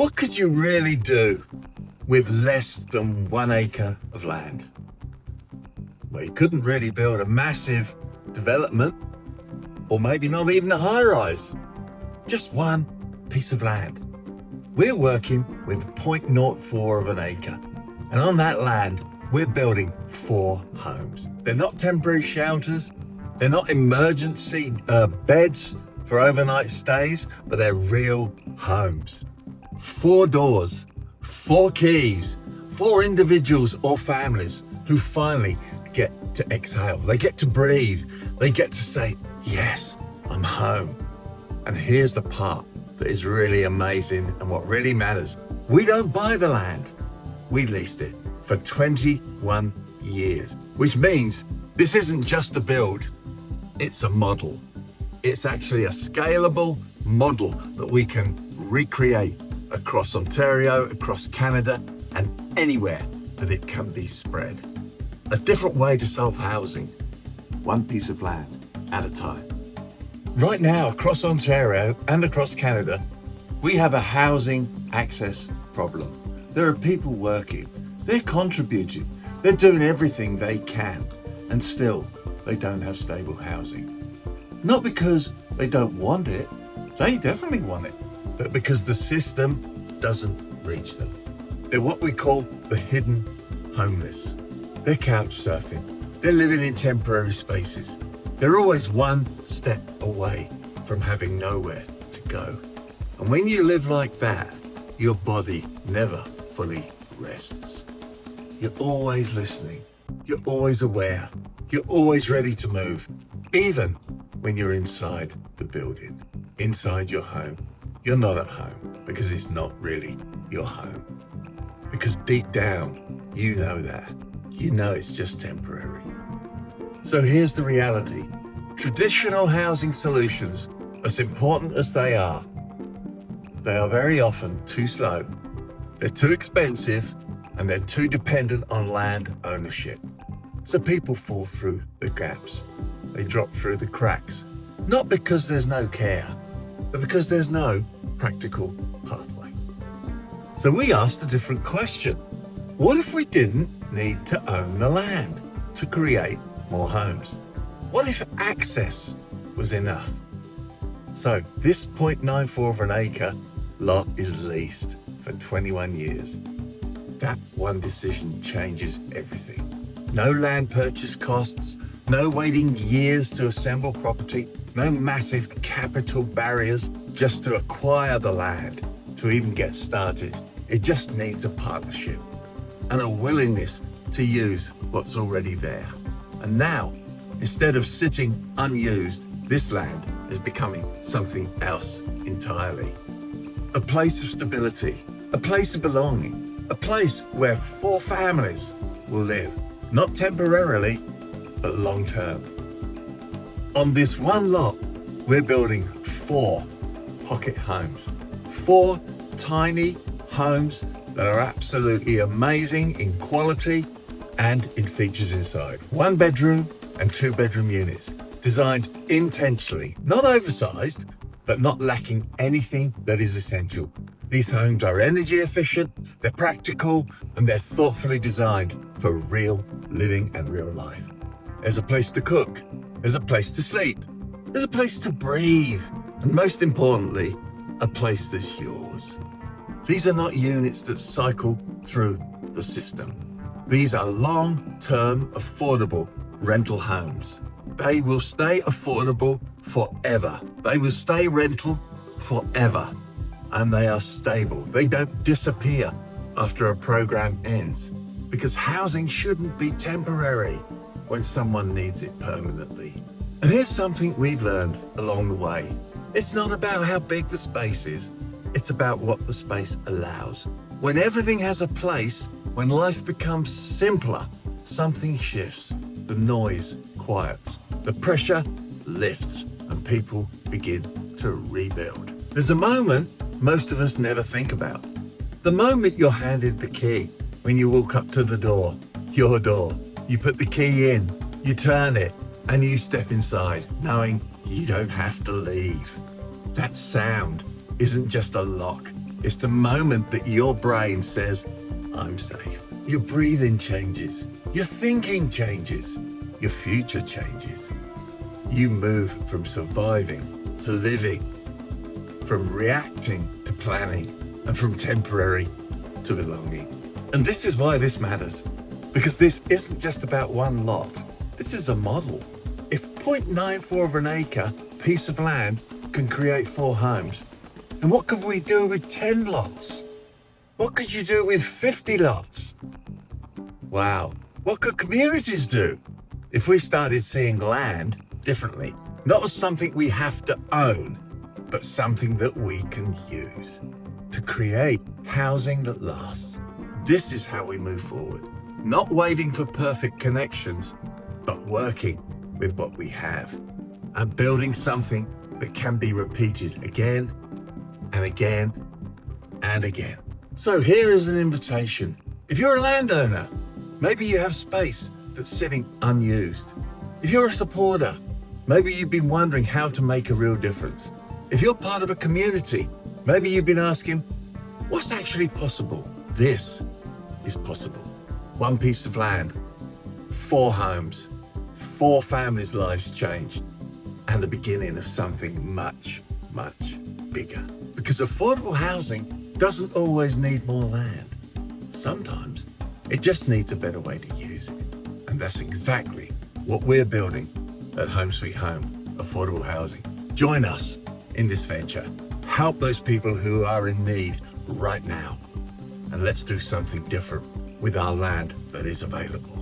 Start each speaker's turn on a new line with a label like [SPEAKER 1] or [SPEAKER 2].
[SPEAKER 1] What could you really do with less than 1 acre of land? Well, you couldn't really build a massive development, or maybe not even a high-rise. Just one piece of land. We're working with 0.04 of an acre, and on that land, we're building 4 homes. They're not temporary shelters, they're not emergency beds for overnight stays, but they're real homes. 4 doors, 4 keys, 4 individuals or families who finally get to exhale. They get to breathe. They get to say, yes, I'm home. And here's the part that is really amazing and what really matters. We don't buy the land. We leased it for 21 years, which means this isn't just a build, it's a model. It's actually a scalable model that we can recreate across Ontario, across Canada, and anywhere that it can be spread. A different way to solve housing, one piece of land at a time. Right now, across Ontario and across Canada, we have a housing access problem. There are people working, they're contributing, they're doing everything they can, and still they don't have stable housing. Not because they don't want it, they definitely want it, but because the system doesn't reach them. They're what we call the hidden homeless. They're couch surfing, they're living in temporary spaces. They're always one step away from having nowhere to go. And when you live like that, your body never fully rests. You're always listening, you're always aware, you're always ready to move, even when you're inside the building, inside your home. You're not at home because it's not really your home. Because deep down, you know that. You know it's just temporary. So here's the reality. Traditional housing solutions, as important as they are very often too slow, they're too expensive, and they're too dependent on land ownership. So people fall through the gaps. They drop through the cracks, not because there's no care, but because there's no practical pathway. So we asked a different question. What if we didn't need to own the land to create more homes? What if access was enough? So this 0.94 of an acre lot is leased for 21 years. That one decision changes everything. No land purchase costs, no waiting years to assemble property, no massive capital barriers just to acquire the land, to even get started. It just needs a partnership and a willingness to use what's already there. And now, instead of sitting unused, this land is becoming something else entirely. A place of stability, a place of belonging, a place where 4 families will live, not temporarily, but long term. On this one lot, we're building 4 pocket homes, 4 tiny homes that are absolutely amazing in quality and in features inside. 1 bedroom and 2 bedroom units, designed intentionally, not oversized, but not lacking anything that is essential. These homes are energy efficient, they're practical, and they're thoughtfully designed for real living and real life. There's a place to cook, there's a place to sleep, there's a place to breathe, and most importantly, a place that's yours. These are not units that cycle through the system. These are long-term, affordable rental homes. They will stay affordable forever. They will stay rental forever. And they are stable. They don't disappear after a program ends. Because housing shouldn't be temporary when someone needs it permanently. And here's something we've learned along the way. It's not about how big the space is. It's about what the space allows. When everything has a place, when life becomes simpler, something shifts. The noise quiets. The pressure lifts and people begin to rebuild. There's a moment most of us never think about. The moment you're handed the key when you walk up to the door, your door. You put the key in, you turn it, and you step inside, knowing you don't have to leave. That sound isn't just a lock, It's the moment that your brain says, I'm safe. Your breathing changes. Your thinking changes. Your future changes. You move from surviving to living, from reacting to planning, and from temporary to belonging. And this is why this matters, because this isn't just about one lot. This is a model. If 0.94 of an acre piece of land can create 4 homes, then what could we do with 10 lots? What could you do with 50 lots? Wow, what could communities do if we started seeing land differently? Not as something we have to own, but something that we can use to create housing that lasts. This is how we move forward. Not waiting for perfect connections, but working with what we have and building something that can be repeated again and again and again. So here is an invitation. If you're a landowner, maybe you have space that's sitting unused. If you're a supporter, maybe you've been wondering how to make a real difference. If you're part of a community, maybe you've been asking, what's actually possible? This is possible. 1 piece of land, 4 homes, 4 families' lives changed, and the beginning of something much, much bigger. Because affordable housing doesn't always need more land. Sometimes it just needs a better way to use it. And that's exactly what we're building at Home Sweet Home, affordable housing. Join us in this venture. Help those people who are in need right now. And let's do something different with our land that is available.